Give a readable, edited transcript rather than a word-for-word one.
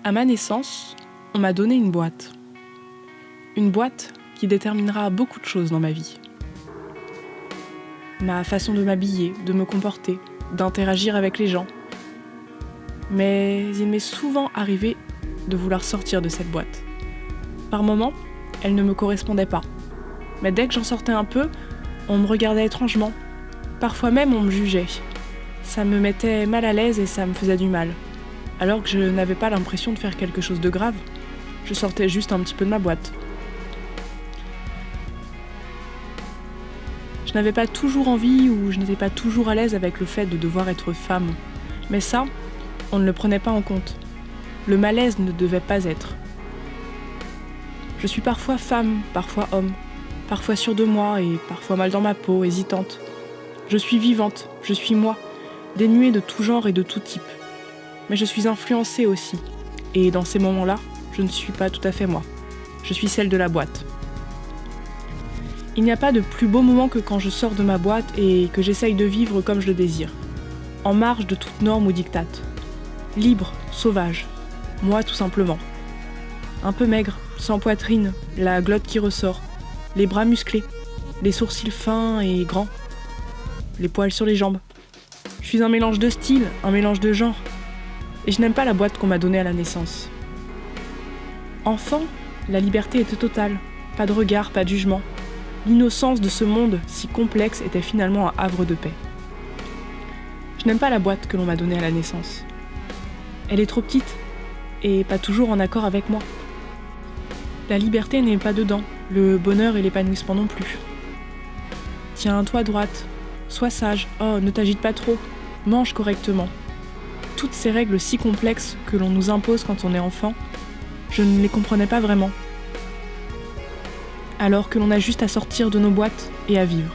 À ma naissance, on m'a donné une boîte. Une boîte qui déterminera beaucoup de choses dans ma vie. Ma façon de m'habiller, de me comporter, d'interagir avec les gens. Mais il m'est souvent arrivé de vouloir sortir de cette boîte. Par moments, elle ne me correspondait pas. Mais dès que j'en sortais un peu, on me regardait étrangement. Parfois même, on me jugeait. Ça me mettait mal à l'aise et ça me faisait du mal. Alors que je n'avais pas l'impression de faire quelque chose de grave. Je sortais juste un petit peu de ma boîte. Je n'avais pas toujours envie ou je n'étais pas toujours à l'aise avec le fait de devoir être femme. Mais ça, on ne le prenait pas en compte. Le malaise ne devait pas être. Je suis parfois femme, parfois homme, parfois sûre de moi et parfois mal dans ma peau, hésitante. Je suis vivante, je suis moi, dénuée de tout genre et de tout type. Mais je suis influencée aussi. Et dans ces moments-là, je ne suis pas tout à fait moi. Je suis celle de la boîte. Il n'y a pas de plus beau moment que quand je sors de ma boîte et que j'essaye de vivre comme je le désire. En marge de toute norme ou diktat. Libre, sauvage. Moi tout simplement. Un peu maigre, sans poitrine, la glotte qui ressort, les bras musclés, les sourcils fins et grands, les poils sur les jambes. Je suis un mélange de style, un mélange de genre. Et je n'aime pas la boîte qu'on m'a donnée à la naissance. Enfant, la liberté était totale. Pas de regard, pas de jugement. L'innocence de ce monde si complexe était finalement un havre de paix. Je n'aime pas la boîte que l'on m'a donnée à la naissance. Elle est trop petite et pas toujours en accord avec moi. La liberté n'est pas dedans, le bonheur et l'épanouissement non plus. Tiens-toi droite, sois sage, oh ne t'agite pas trop, mange correctement. Toutes ces règles si complexes que l'on nous impose quand on est enfant, je ne les comprenais pas vraiment. Alors que l'on a juste à sortir de nos boîtes et à vivre.